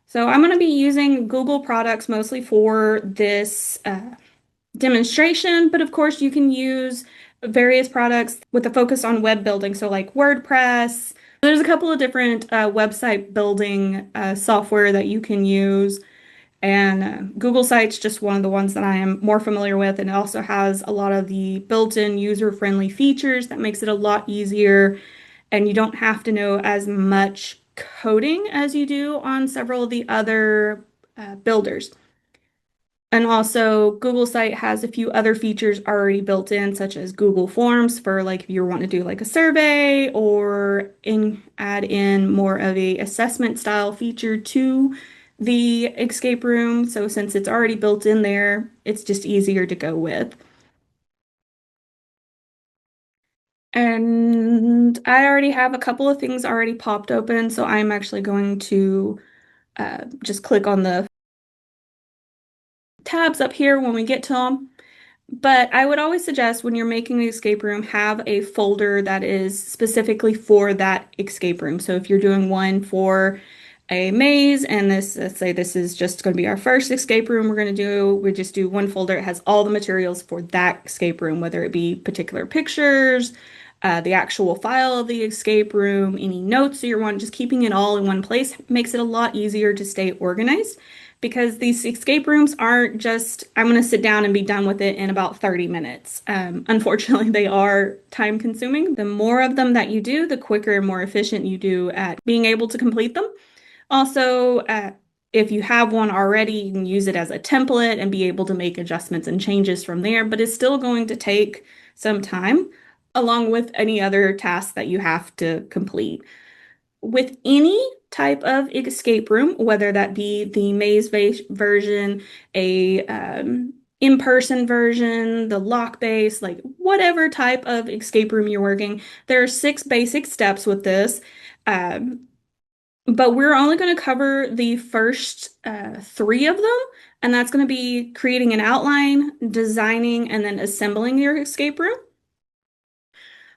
So I'm going to be using Google products mostly for this demonstration, but of course you can use various products with a focus on web building. So like WordPress, there's a couple of different website building software that you can use. And Google Sites just one of the ones that I am more familiar with, and it also has a lot of the built-in user-friendly features that makes it a lot easier, and you don't have to know as much coding as you do on several of the other builders. And also, Google Site has a few other features already built in, such as Google Forms for like if you want to do like a survey or add in more of a assessment style feature to the escape room. So since it's already built in there, it's just easier to go with. And I already have a couple of things already popped open, so I'm actually going to just click on the tabs up here when we get to them. But I would always suggest when you're making the escape room, have a folder that is specifically for that escape room. So if you're doing one for a maze and this, let's say this is just going to be our first escape room we're going to do, we just do one folder. It has all the materials for that escape room, whether it be particular pictures, the actual file of the escape room, any notes that you want, just keeping it all in one place makes it a lot easier to stay organized because these escape rooms aren't just, I'm going to sit down and be done with it in about 30 minutes. Unfortunately, they are time consuming. The more of them that you do, the quicker and more efficient you do at being able to complete them. Also, if you have one already, you can use it as a template and be able to make adjustments and changes from there, but it's still going to take some time, along with any other tasks that you have to complete. With any type of escape room, whether that be the version, a in-person version, the lock base, like whatever type of escape room you're working, there are six basic steps with this. Um, but we're only going to cover the first three of them, and that's going to be creating an outline, designing, and then assembling your escape room.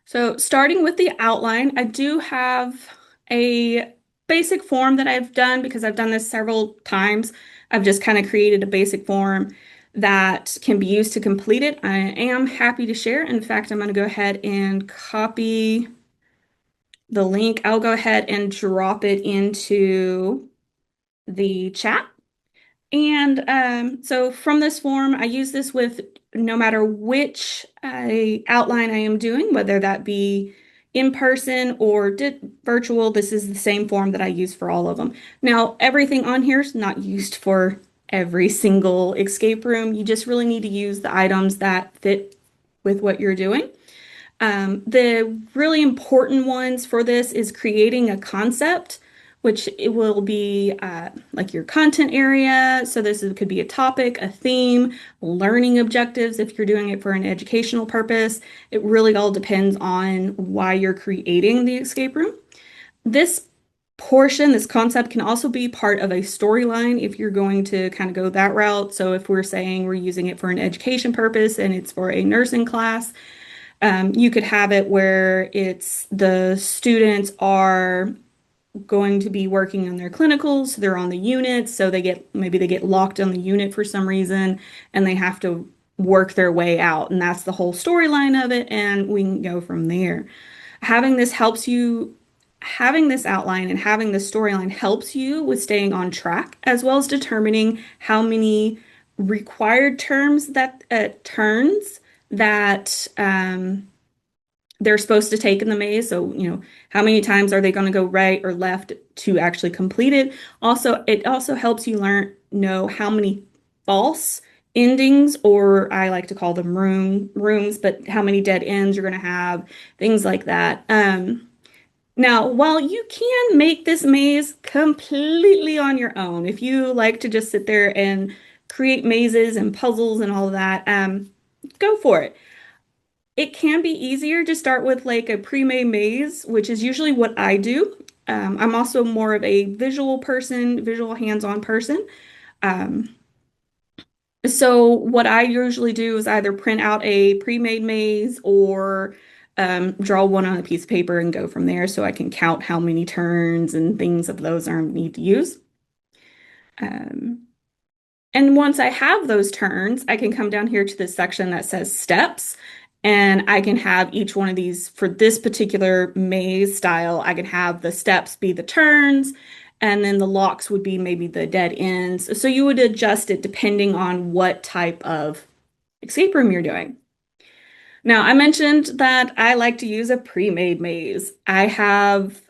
So, starting with the outline, I do have a basic form that I've done because I've done this several times. I've just kind of created a basic form that can be used to complete it. I am happy to share. In fact, I'm going to go ahead and copy the link. I'll go ahead and drop it into the chat. And so from this form, I use this with no matter which outline I am doing, whether that be in person or virtual, this is the same form that I use for all of them. Now, everything on here is not used for every single escape room. You just really need to use the items that fit with what you're doing. The really important ones for this is creating a concept, which it will be like your content area. So could be a topic, a theme, learning objectives if you're doing it for an educational purpose. It really all depends on why you're creating the escape room. This portion, this concept can also be part of a storyline if you're going to kind of go that route. So if we're saying we're using it for an education purpose and it's for a nursing class, you could have it where it's the students are going to be working on their clinicals, they're on the unit, so maybe they get locked on the unit for some reason and they have to work their way out. And that's the whole storyline of it, and we can go from there. Having this helps you, having this outline and having this storyline helps you with staying on track, as well as determining how many required turns that they're supposed to take in the maze. So, how many times are they going to go right or left to actually complete it? Also, it also helps you know how many false endings, or I like to call them rooms, but how many dead ends you're going to have, things like that. Now, while you can make this maze completely on your own, if you like to just sit there and create mazes and puzzles and all of that, go for it. It can be easier to start with like a pre-made maze, which is usually what I do. I'm also more of a visual person, visual hands-on person. Um, so what I usually do is either print out a pre-made maze or draw one on a piece of paper and go from there so I can count how many turns and things of those I need to use. Um, and once I have those turns, I can come down here to this section that says steps, and I can have each one of these for this particular maze style. I can have the steps be the turns, and then the locks would be maybe the dead ends. So you would adjust it depending on what type of escape room you're doing. Now, I mentioned that I like to use a pre-made maze. I have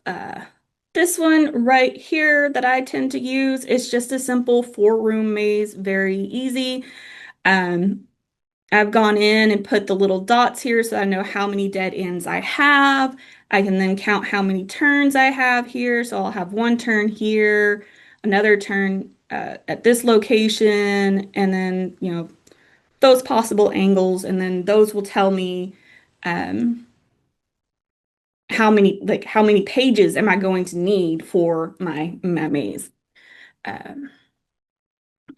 this one right here that I tend to use. It's just a simple four-room maze, very easy. Um, I've gone in and put the little dots here so I know how many dead ends I have. I can then count how many turns I have here. So I'll have one turn here, another turn at this location, and then, those possible angles, and then those will tell me um, how many pages am I going to need for my maze. Um,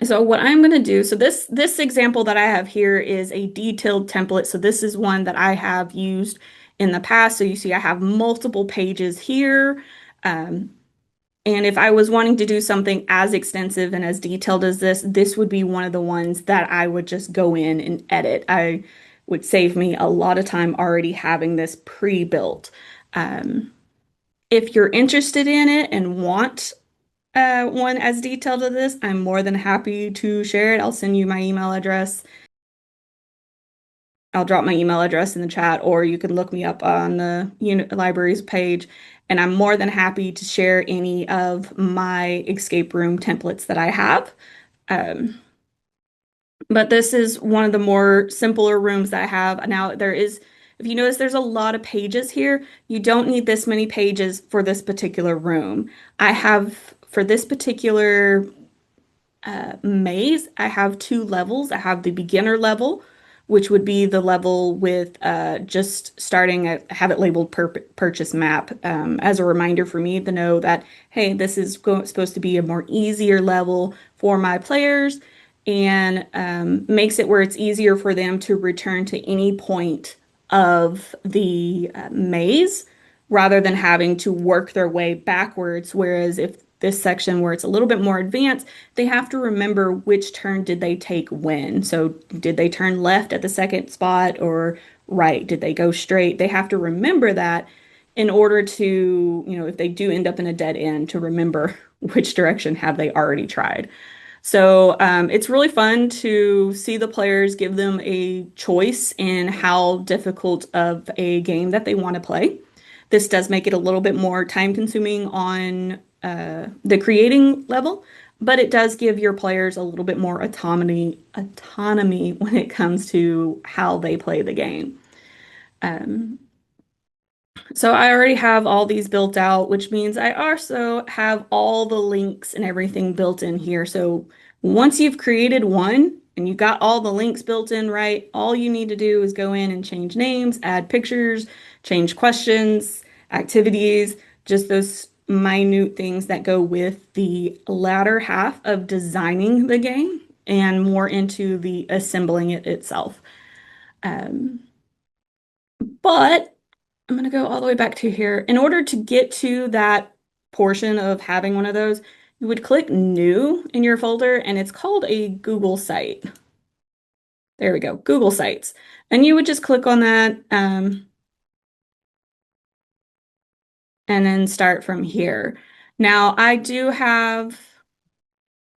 so what I'm going to do, so this example that I have here is a detailed template. So this is one that I have used in the past. So you see I have multiple pages here. Um, and if I was wanting to do something as extensive and as detailed as this would be one of the ones that I would just go in and edit. I would save me a lot of time already having this pre-built. Um, if you're interested in it and want one as detailed as this, I'm more than happy to share it. I'll send you my email address. I'll drop my email address in the chat, or you can look me up on the libraries page, and I'm more than happy to share any of my escape room templates that I have. Um, but this is one of the more simpler rooms that I have. Now, if you notice, there's a lot of pages here. You don't need this many pages for this particular room. I have, for this particular maze, I have two levels. I have the beginner level, which would be the level with just starting have it labeled purchase map as a reminder for me to know that, hey, this is supposed to be a more easier level for my players, and makes it where it's easier for them to return to any point of the maze rather than having to work their way backwards. Whereas if this section where it's a little bit more advanced, they have to remember which turn did they take when. So did they turn left at the second spot or right? Did they go straight? They have to remember that in order to, if they do end up in a dead end, to remember which direction have they already tried. So it's really fun to see the players, give them a choice in how difficult of a game that they want to play. This does make it a little bit more time consuming on the creating level, but it does give your players a little bit more autonomy when it comes to how they play the game. Um, so I already have all these built out, which means I also have all the links and everything built in here. So once you've created one and you got all the links built in right, all you need to do is go in and change names, add pictures, change questions, activities, just those minute things that go with the latter half of designing the game and more into the assembling it itself. Um, but I'm going to go all the way back to here. In order to get to that portion of having one of those, you would click New in your folder, and it's called a Google site. There we go, Google Sites. And you would just click on that and then start from here. Now, I do have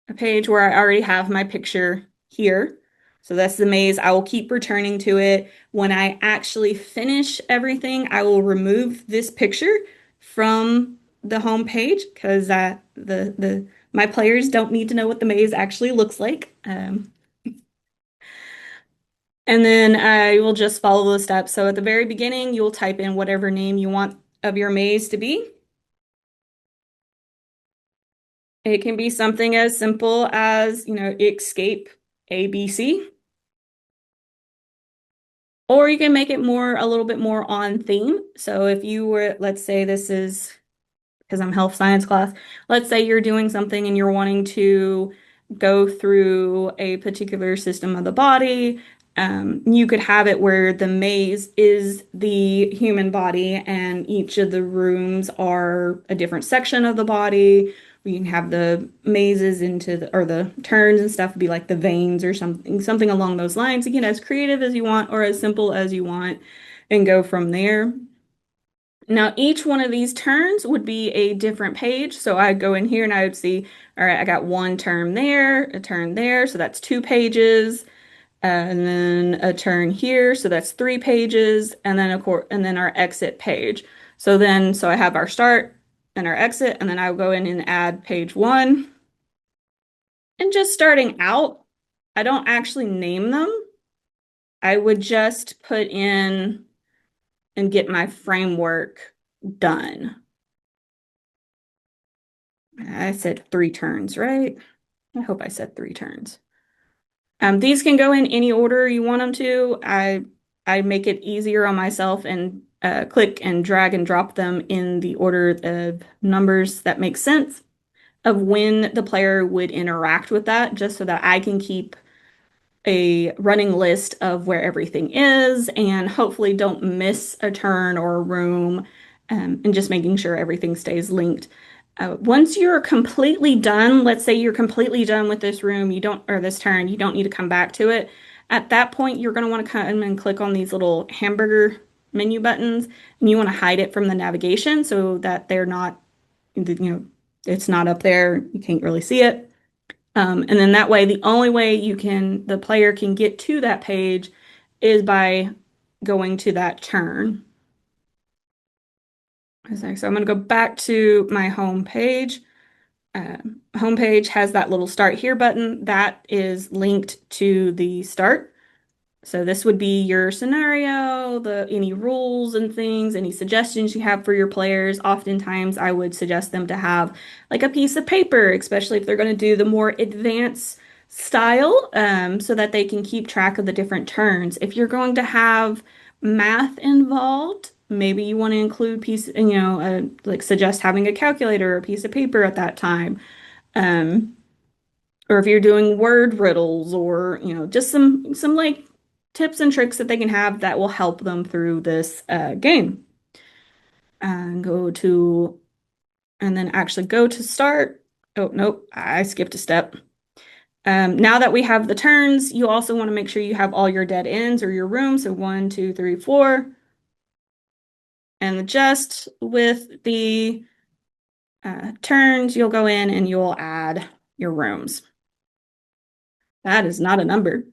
a page where I already have my picture here. So that's the maze. I will keep returning to it. When I actually finish everything, I will remove this picture from the home page because my players don't need to know what the maze actually looks like. And then I will just follow the steps. So at the very beginning, you'll type in whatever name you want of your maze to be. It can be something as simple as, escape ABC. Or you can make it a little bit more on theme. So if you were, let's say this is, because I'm health science class, let's say you're doing something and you're wanting to go through a particular system of the body. You could have it where the maze is the human body and each of the rooms are a different section of the body, We can have the mazes into the, or the turns and stuff would be like the veins or something along those lines. Again, as creative as you want or as simple as you want, and go from there. Now, each one of these turns would be a different page. So I'd go in here and I would see, all right, I got one turn there, a turn there. So that's 2 pages. And then a turn here. So that's 3 pages. And then and then our exit page. So I have our start and our exit, and then I'll go in and add page 1. And just starting out, I don't actually name them. I would just put in and get my framework done. I said 3 turns, right? I hope I said 3 turns. These can go in any order you want them to. I make it easier on myself and click and drag and drop them in the order of numbers that make sense of when the player would interact with that, just so that I can keep a running list of where everything is and hopefully don't miss a turn or a room, and just making sure everything stays linked. Once you're completely done, let's say you're completely done with this room, you don't, or this turn, you don't need to come back to it. At that point, you're going to want to come and click on these little hamburger menu buttons, and you want to hide it from the navigation so that they're not, it's not up there. You can't really see it. And then that way, the only way the player can get to that page is by going to that turn. So I'm going to go back to my home page. Home page has that little start here button that is linked to the start. So this would be your scenario, any rules and things, any suggestions you have for your players. Oftentimes I would suggest them to have like a piece of paper, especially if they're going to do the more advanced style, so that they can keep track of the different turns. If you're going to have math involved, maybe you want to include like suggest having a calculator or a piece of paper at that time. Um, or if you're doing word riddles or, just some like tips and tricks that they can have that will help them through this game. And then actually go to start. Oh, nope, I skipped a step. Now that we have the turns, you also want to make sure you have all your dead ends or your rooms. So 1, 2, 3, 4. And just with the turns, you'll go in and you'll add your rooms. That is not a number.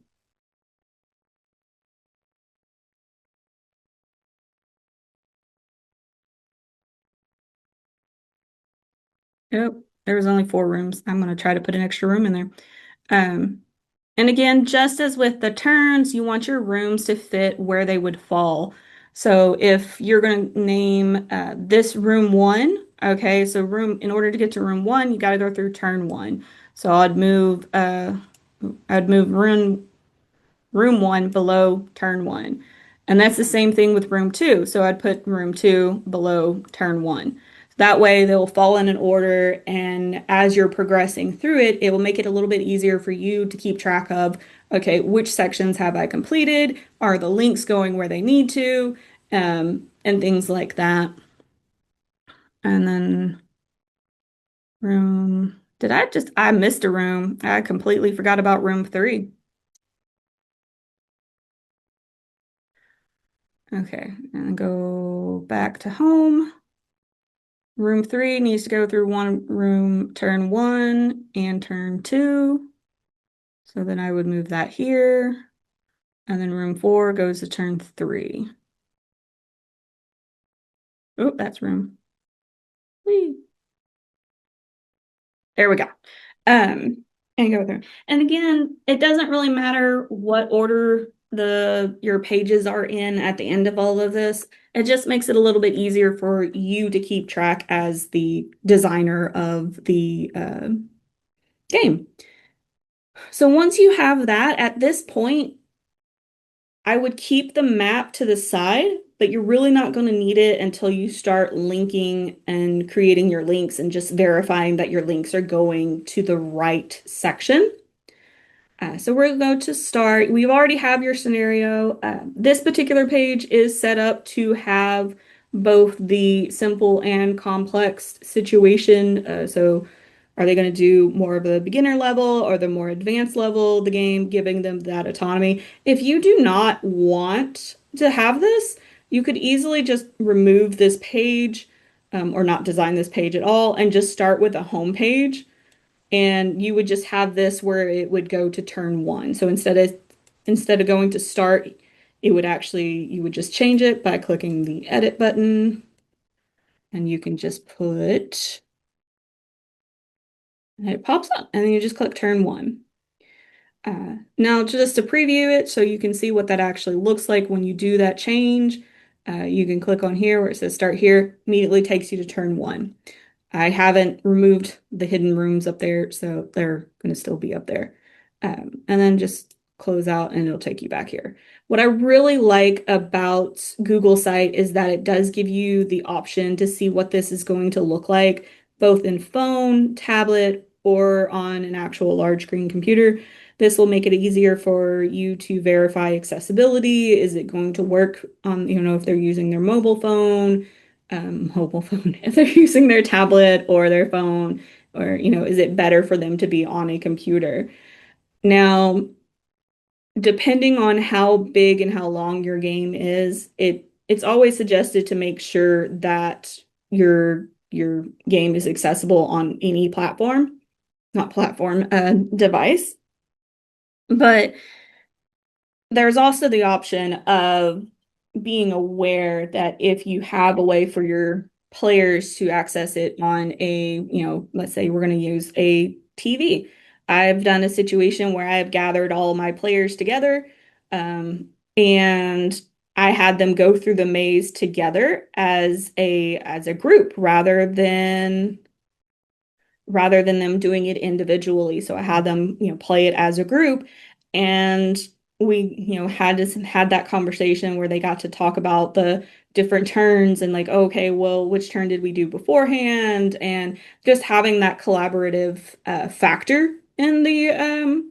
Nope, there was only 4 rooms. I'm going to try to put an extra room in there. Um, and again, just as with the turns, you want your rooms to fit where they would fall. So if you're going to name this room 1, okay, so in order to get to room 1, you got to go through turn 1. So I'd move room 1 below turn 1. And that's the same thing with room 2. So I'd put room 2 below turn 1. That way they'll fall in an order, and as you're progressing through it, it will make it a little bit easier for you to keep track of, okay, which sections have I completed? Are the links going where they need to? And things like that. And then I missed a room. I completely forgot about room 3. Okay, and go back to home. Room 3 needs to go through turn 1 and turn 2. So then I would move that here. And then room 4 goes to turn 3. Oh, that's room. Whee. There we go. And go through. And again, it doesn't really matter what order your pages are in at the end of all of this. It just makes it a little bit easier for you to keep track as the designer of the game. So once you have that, at this point, I would keep the map to the side, but you're really not going to need it until you start linking and creating your links and just verifying that your links are going to the right section. So we're going to start. We already have your scenario. This particular page is set up to have both the simple and complex situation. So Are they going to do more of the beginner level or the more advanced level of the game, giving them that autonomy? If you do not want to have this, you could easily just remove this page, or not design this page at all and just start with a home page. And you would just have this where it would go to turn one. So instead of going to start, it would actually, you would just change it by clicking the edit button, and you can just put, and it pops up, and then you just click turn one. Now, just to preview it so you can see what that actually looks like when you do that change, you can click on here where it says start here, immediately takes you to turn one. I haven't removed the hidden rooms up there, so they're going to still be up there. And then just close out and it'll take you back here. What I really like about Google Site is that it does give you the option to see what this is going to look like, both in phone, tablet, or on an actual large screen computer. This will make it easier for you to verify accessibility. Is it going to work on, if they're using their mobile phone, if they're using their tablet or their phone, or, is it better for them to be on a computer? Now, depending on how big and how long your game is, it's always suggested to make sure that your game is accessible on any platform, not platform, device. But there's also the option of being aware that if you have a way for your players to access it on a, let's say we're going to use a TV. I've done a situation where I've gathered all my players together, and I had them go through the maze together as a group rather than them doing it individually. So I had them, play it as a group, and we, had that conversation where they got to talk about the different turns and like, okay, well, which turn did we do beforehand? And just having that collaborative factor in the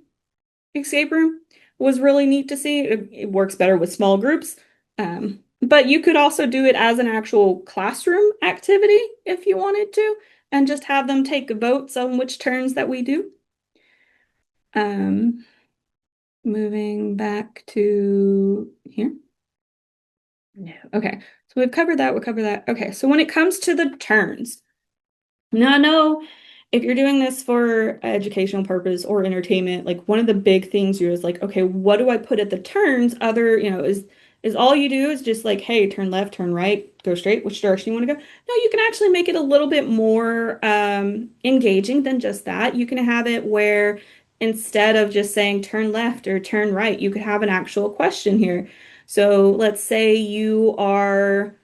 escape room was really neat to see. It works better with small groups. But you could also do it as an actual classroom activity if you wanted to, and just have them take votes on which turns that we do. Um, Moving back to here. No. Okay. So we've covered that. We've covered that. Okay. So when it comes to the turns, now I know if you're doing this for educational purpose or entertainment, like one of the big things you're is like, okay, what do I put at the turns? Other, is all you do is just like, hey, turn left, turn right, go straight, which direction you want to go? No, you can actually make it a little bit more engaging than just that. You can have it where instead of just saying turn left or turn right, you could have an actual question here. So let's say you are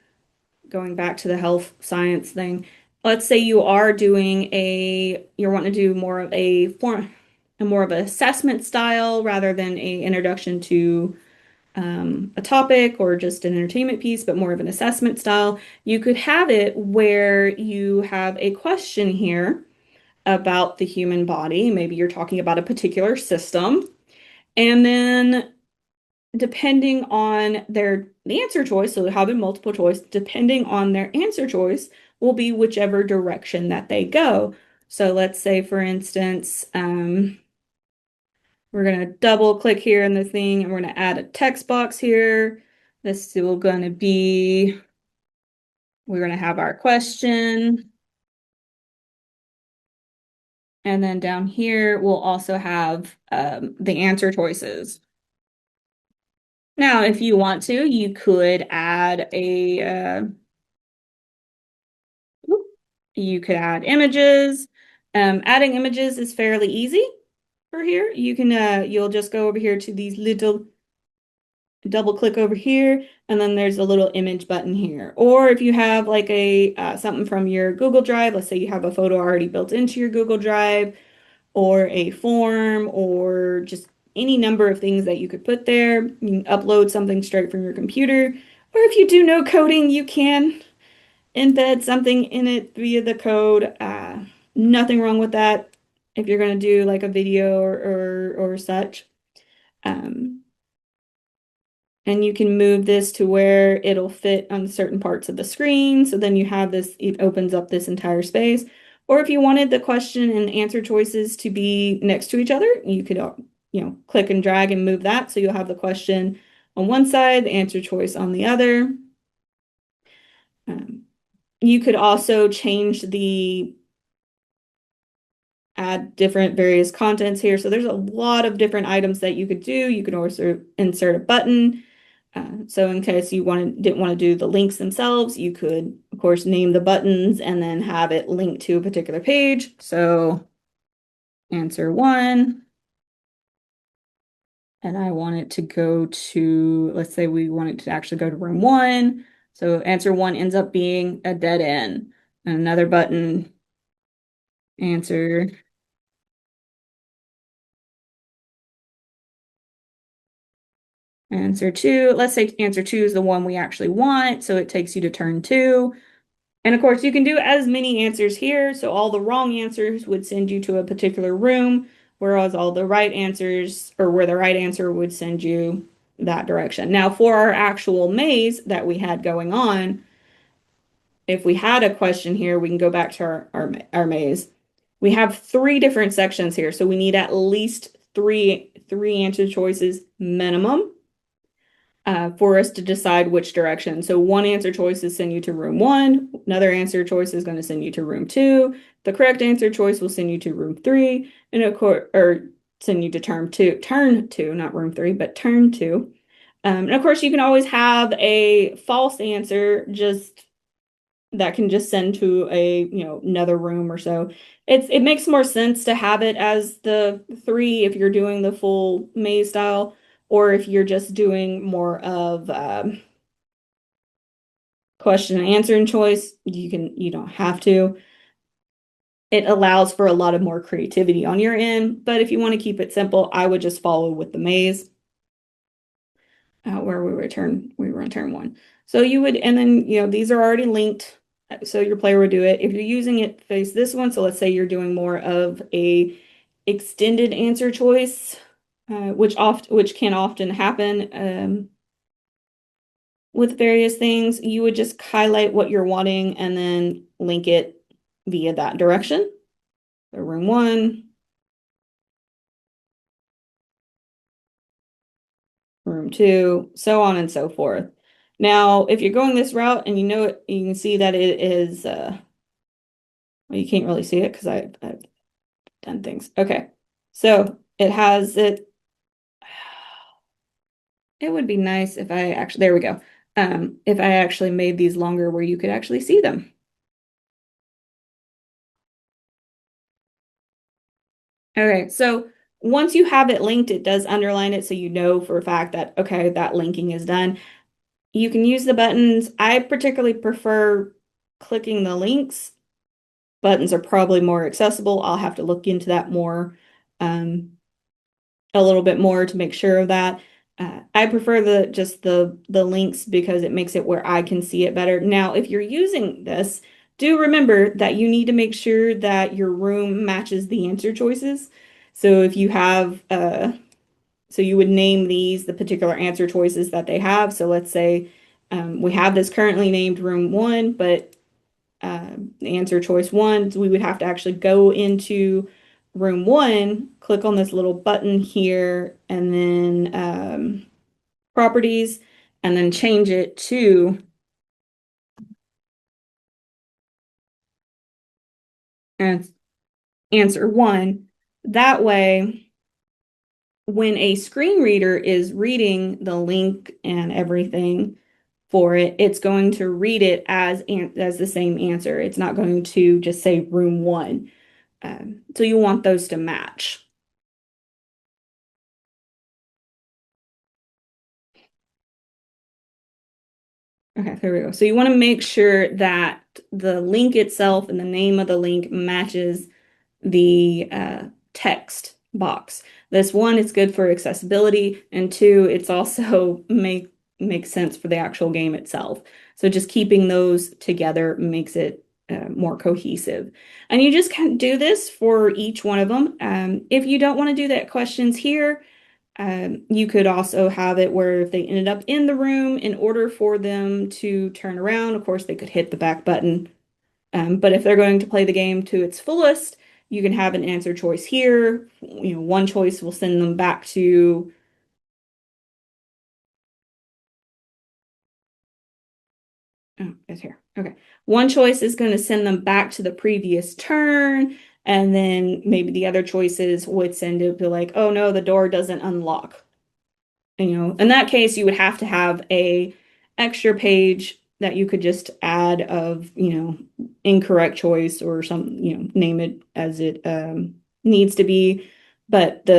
going back to the health science thing. Let's say you're wanting to do more of a form, a more of an assessment style rather than a introduction to a topic or just an entertainment piece, but more of an assessment style. You could have it where you have a question here about the human body. Maybe you're talking about a particular system, and then depending on the answer choice, so having multiple choice, depending on their answer choice will be whichever direction that they go. So let's say, for instance, we're going to double click here in the thing and we're going to add a text box here. This is going to be, we're going to have our question. And then down here, we'll also have the answer choices. Now, if you want to, you could add you could add images. Adding images is fairly easy for here. You'll just go over here to these little, double click over here, and then there's a little image button here. Or if you have like something from your Google Drive, let's say you have a photo already built into your Google Drive, or a form, or just any number of things that you could put there. You can upload something straight from your computer. Or if you do know coding, you can embed something in it via the code. Nothing wrong with that if you're going to do like a video or such. And you can move this to where it'll fit on certain parts of the screen. So then you have this, it opens up this entire space. Or if you wanted the question and answer choices to be next to each other, you could, click and drag and move that. So you'll have the question on one side, the answer choice on the other. Um, you could also change add different various contents here. So there's a lot of different items that you could do. You could also insert a button. So in case you didn't want to do the links themselves, you could, of course, name the buttons and then have it linked to a particular page. So answer one, and I want it to go to, let's say we want it to actually go to room one. So answer one ends up being a dead end. And another button, answer Answer two, let's say answer two is the one we actually want, so it takes you to turn two. And of course, you can do as many answers here, so all the wrong answers would send you to a particular room, whereas all the right answers, or where the right answer would send you that direction. Now, for our actual maze that we had going on, if we had a question here, we can go back to our maze. We have three different sections here, so we need at least three answer choices minimum for us to decide which direction. So one answer choice is send you to room one. Another answer choice is going to send you to room two. The correct answer choice will send you to room three, and of course, or send you to turn two, not room three, but turn two. And of course, you can always have a false answer just that can just send to another room or so. It makes more sense to have it as the three if you're doing the full maze style, or if you're just doing more of question and answer and choice, you don't have to. It allows for a lot of more creativity on your end, but if you want to keep it simple, I would just follow with the maze. Where we were on turn one. So you would, and then these are already linked, so your player would do it. If you're using it, face this one. So let's say you're doing more of a extended answer choice, which can often happen with various things. You would just highlight what you're wanting and then link it via that direction. So room one, room two, so on and so forth. Now, if you're going this route and you know it, you can see that it is, well, you can't really see it because I've done things. Okay, so it has it. It would be nice if I actually, there we go. If I actually made these longer where you could actually see them. Okay, so once you have it linked, it does underline it so you know for a fact that, okay, that linking is done. You can use the buttons. I particularly prefer clicking the links. Buttons are probably more accessible. I'll have to look into that more, a little bit more to make sure of that. I prefer the links because it makes it where I can see it better. Now, if you're using this, do remember that you need to make sure that your room matches the answer choices. So if you have so you would name these the particular answer choices that they have. So let's say we have this currently named room one, but the answer choice one, so we would have to actually go into room one, click on this little button here, and then properties, and then change it to answer one. That way, when a screen reader is reading the link and everything for it, it's going to read it as the same answer. It's not going to just say room one. So you want those to match. Okay, there we go. So you want to make sure that the link itself and the name of the link matches the text box. This one is good for accessibility, and two, it's also makes sense for the actual game itself. So just keeping those together makes it more cohesive. And you just can do this for each one of them. If you don't want to do that questions here, you could also have it where if they ended up in the room, in order for them to turn around, of course, they could hit the back button But if they're going to play the game to its fullest, you can have an answer choice here. One choice will send them back to, oh, it's here. Okay. One choice is going to send them back to the previous turn, and then maybe the other choices would send it to like, oh no, the door doesn't unlock. In that case, you would have to have a extra page that you could just add of, incorrect choice or some, name it as it needs to be. But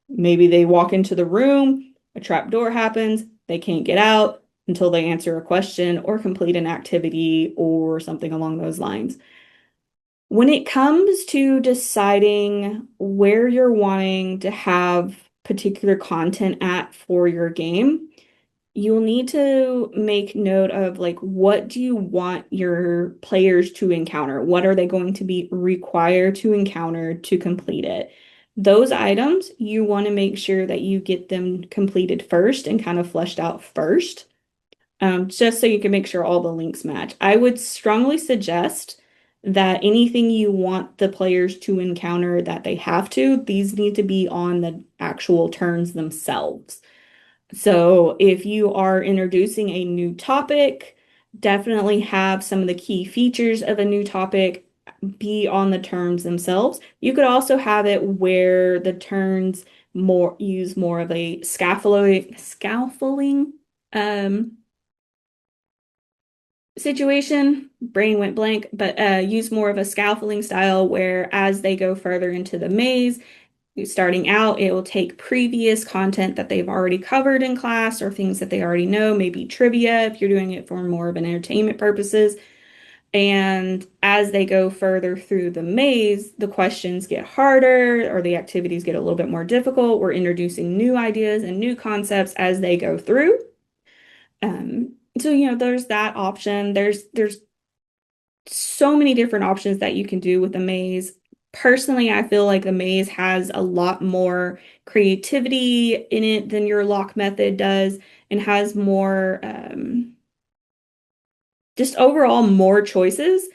maybe they walk into the room, a trap door happens, they can't get out until they answer a question or complete an activity or something along those lines. When it comes to deciding where you're wanting to have particular content at for your game, you'll need to make note of like what do you want your players to encounter? What are they going to be required to encounter to complete it? Those items, you want to make sure that you get them completed first and kind of fleshed out first, just so you can make sure all the links match. I would strongly suggest that anything you want the players to encounter that they have to, these need to be on the actual turns themselves. So if you are introducing a new topic, definitely have some of the key features of a new topic be on the turns themselves. You could also have it where the turns more use more of a scaffolding situation. Brain went blank, but use more of a scaffolding style where as they go further into the maze, starting out, it will take previous content that they've already covered in class or things that they already know, maybe trivia if you're doing it for more of an entertainment purposes. And as they go further through the maze, the questions get harder or the activities get a little bit more difficult. We're introducing new ideas and new concepts as they go through. So there's that option. There's so many different options that you can do with the maze. Personally, I feel like the maze has a lot more creativity in it than your lock method does and has more, just overall more choices.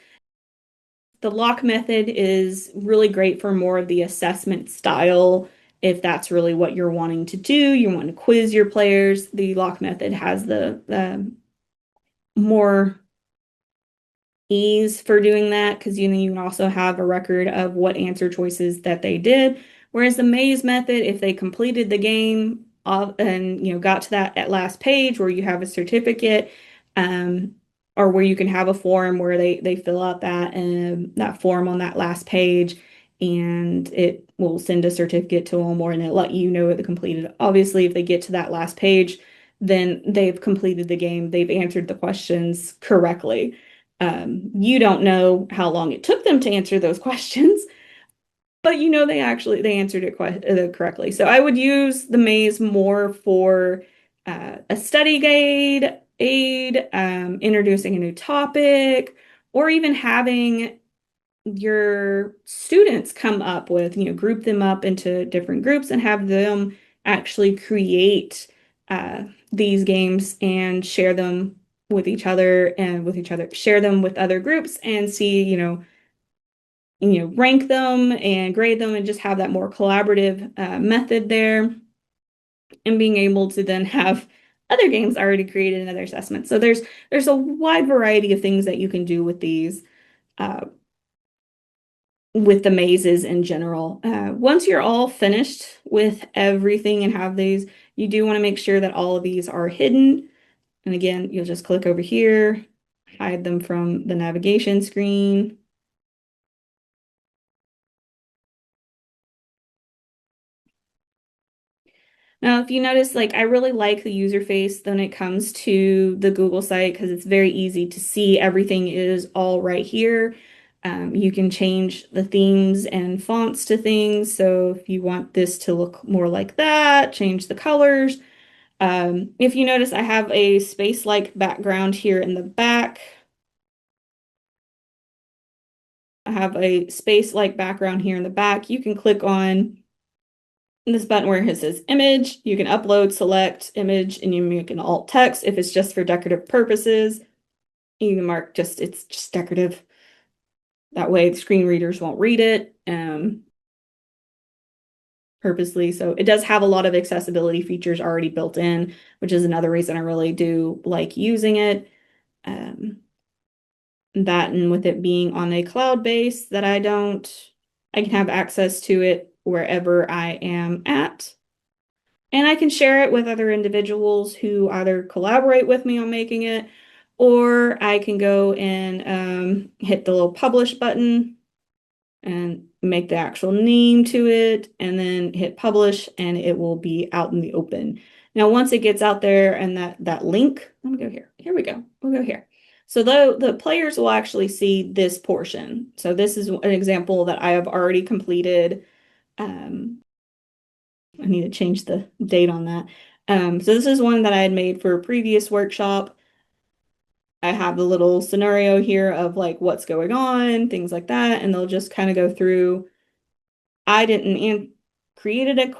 The lock method is really great for more of the assessment style. If that's really what you're wanting to do, you want to quiz your players. The lock method has the more ease for doing that because you can also have a record of what answer choices that they did. Whereas the maze method, if they completed the game and got to that at last page where you have a certificate, um, or where you can have a form where they fill out that form on that last page, and it will send a certificate to them, or and it let you know it completed. Obviously, if they get to that last page, then they've completed the game. They've answered the questions correctly. You don't know how long it took them to answer those questions, but they answered it correctly. So I would use the maze more for a study aid, introducing a new topic, or even having your students come up with, group them up into different groups and have them actually create these games and share them with each other, share them with other groups and see, rank them and grade them and just have that more collaborative method there and being able to then have other games already created in other assessments. So there's a wide variety of things that you can do with these uh, with the mazes in general. Once you're all finished with everything and have these, you do want to make sure that all of these are hidden. And again, you'll just click over here, hide them from the navigation screen. Now, if you notice, like I really like the user face when it comes to the Google site because it's very easy to see everything is all right here. You can change the themes and fonts to things. So if you want this to look more like that, change the colors. If you notice, I have a space-like background here in the back. I have a space-like background here in the back. You can click on this button where it says image. You can upload, select image, and you can alt text if it's just for decorative purposes. You can mark just it's just decorative. That way the screen readers won't read it purposely. So it does have a lot of accessibility features already built in, which is another reason I really do like using it. Um, that and with it being on a cloud base that I can have access to it wherever I am at. And I can share it with other individuals who either collaborate with me on making it, or I can go and hit the little publish button and make the actual name to it, and then hit publish, and it will be out in the open. Now, once it gets out there and that link, let me go here. Here we go. We'll go here. So the players will actually see this portion. So this is an example that I have already completed. I need to change the date on that. So this is one that I had made for a previous workshop. I have the little scenario here of like what's going on, things like that, and they'll just kind of go through. I didn't created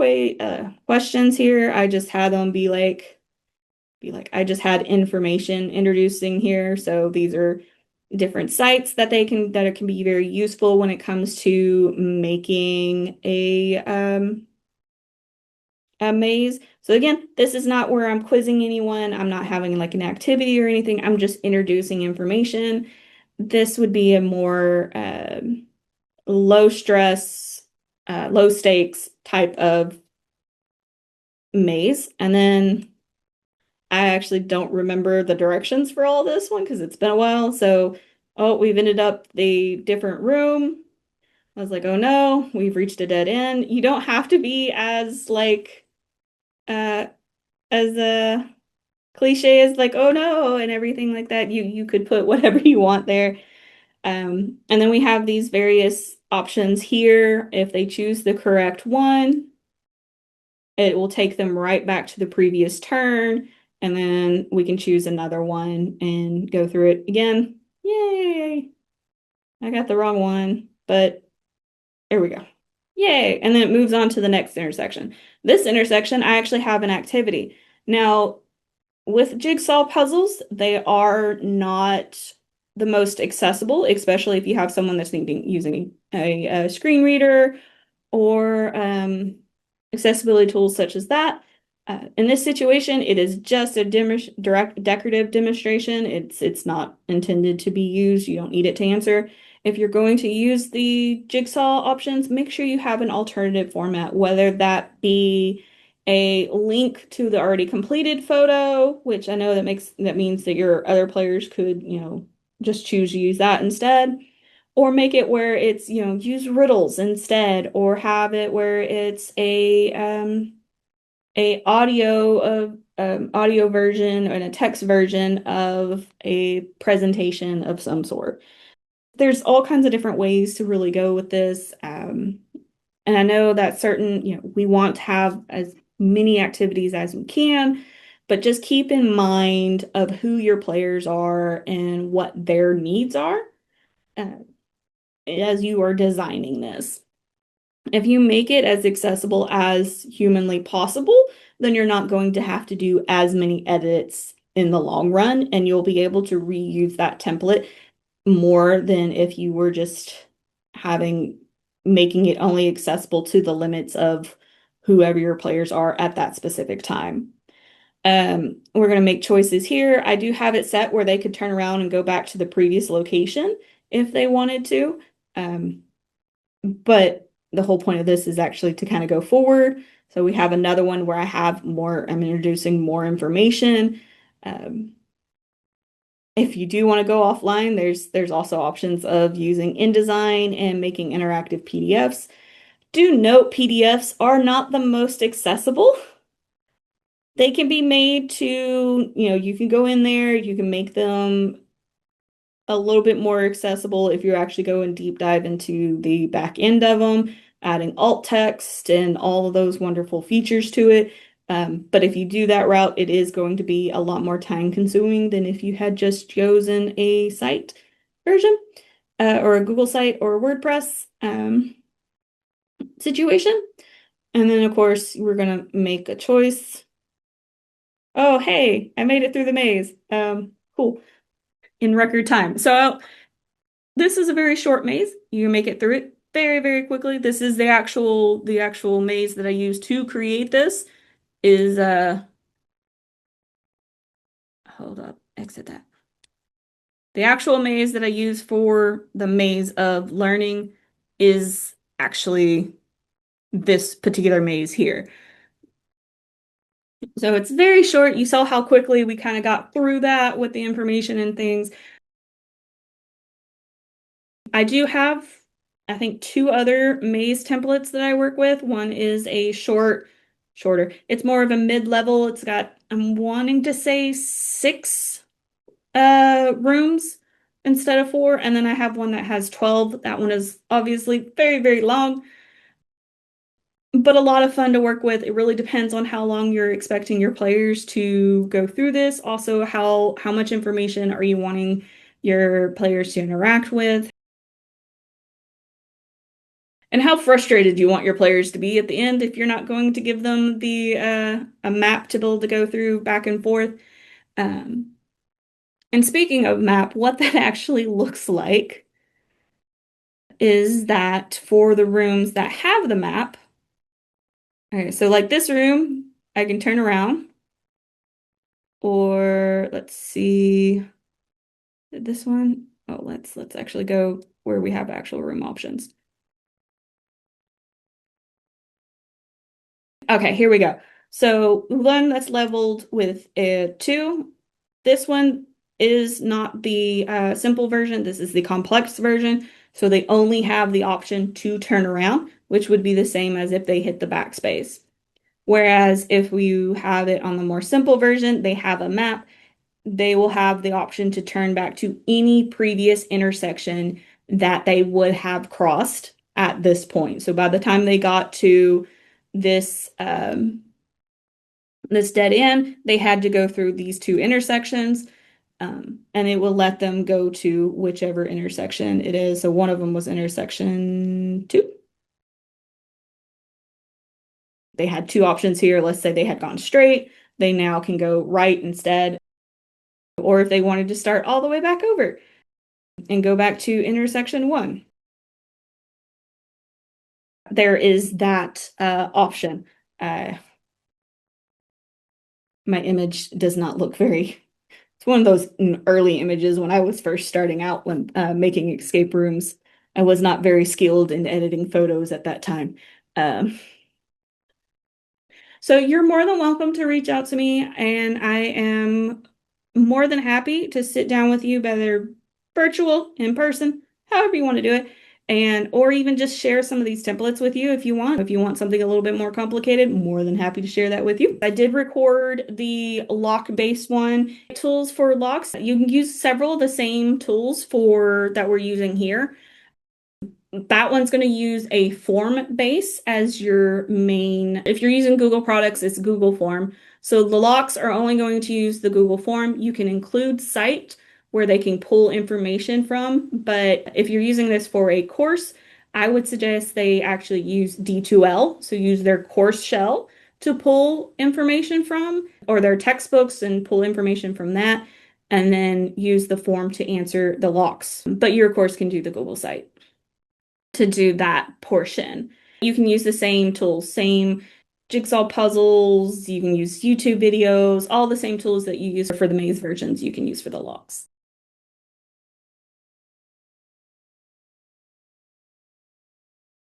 questions here. I just had them be like I just had information introducing here. So these are different sites that it can be very useful when it comes to making a maze. So again, this is not where I'm quizzing anyone. I'm not having like an activity or anything. I'm just introducing information. This would be a more low stress, low stakes type of maze. And then I actually don't remember the directions for all this one because it's been a while. So, oh, we've ended up the different room. I was like, oh no, we've reached a dead end. You don't have to be as like uh as cliche as like, oh no, and everything like that. You could put whatever you want there. And then we have these various options here. If they choose the correct one, it will take them right back to the previous turn, and then we can choose another one and go through it again. Yay! I got the wrong one, but there we go. Yay! And then it moves on to the next intersection. This intersection, I actually have an activity. Now, with jigsaw puzzles, they are not the most accessible, especially if you have someone that's using a screen reader or accessibility tools such as that. In this situation, it is just a direct decorative demonstration. It's not intended to be used. You don't need it to answer. If you're going to use the jigsaw options, make sure you have an alternative format, whether that be a link to the already completed photo, which I know that means that your other players could, just choose to use that instead, or make it where it's, use riddles instead, or have it where it's a audio version and a text version of a presentation of some sort. There's all kinds of different ways to really go with this. And I know that we want to have as many activities as we can, but just keep in mind of who your players are and what their needs are uh, as you are designing this. If you make it as accessible as humanly possible, then you're not going to have to do as many edits in the long run, and you'll be able to reuse that template more than if you were just making it only accessible to the limits of whoever your players are at that specific time. We're going to make choices here. I do have it set where they could turn around and go back to the previous location if they wanted to. But the whole point of this is actually to kind of go forward. So we have another one where I'm introducing more information. If you do want to go offline, there's also options of using InDesign and making interactive PDFs. Do note PDFs are not the most accessible. They can be made to, you can go in there, you can make them a little bit more accessible if you actually go and deep dive into the back end of them, adding alt text and all of those wonderful features to it. But if you do that route, it is going to be a lot more time consuming than if you had just chosen a site version or a Google site or a WordPress situation. And then, of course, we're going to make a choice. Oh, hey, I made it through the maze. Cool. in record time. So this is a very short maze. You make it through it very, very quickly. This is the actual maze that I used to create this is hold up, exit that. The actual maze that I use for the maze of learning is actually this particular maze here. So it's very short. You saw how quickly we kind of got through that with the information and things. I do have, I think, two other maze templates that I work with. One is a shorter. It's more of a mid-level. It's got, I'm wanting to say six rooms instead of four. And then I have one that has 12. That one is obviously very, very long, but a lot of fun to work with. It really depends on how long you're expecting your players to go through this. Also, how much information are you wanting your players to interact with? And how frustrated you want your players to be at the end if you're not going to give them the a map to be able to go through back and forth. Um, and speaking of map, what that actually looks like is that for the rooms that have the map, okay, so like this room, I can turn around, or let's see, this one. Oh, let's actually go where we have actual room options. Okay, here we go. So one that's leveled with a two. This one is not the simple version. This is the complex version. So they only have the option to turn around, which would be the same as if they hit the backspace. Whereas if you have it on the more simple version, they have a map. They will have the option to turn back to any previous intersection that they would have crossed at this point. So by the time they got to this this dead end, they had to go through these two intersections, and it will let them go to whichever intersection it is. So one of them was intersection two. They had two options here. Let's say they had gone straight, they now can go right instead. Or if they wanted to start all the way back over and go back to intersection one, there is that option. My image does not look very, it's one of those early images when I was first starting out when making escape rooms. I was not very skilled in editing photos at that time. Um, So you're more than welcome to reach out to me, and I am more than happy to sit down with you, whether virtual, in person, however you want to do it, and or even just share some of these templates with you if you want. If you want something a little bit more complicated, more than happy to share that with you. I did record the lock-based one. Tools for locks. You can use several of the same tools for that we're using here. That one's going to use a form base as your main. If you're using Google products, it's Google Form. So the locks are only going to use the Google Form. You can include Cite where they can pull information from, but if you're using this for a course, I would suggest they actually use D2L, so use their course shell to pull information from, or their textbooks and pull information from that, and then use the form to answer the locks. But your course can do the Google site to do that portion. You can use the same tools, same jigsaw puzzles, you can use YouTube videos, all the same tools that you use for the maze versions you can use for the locks.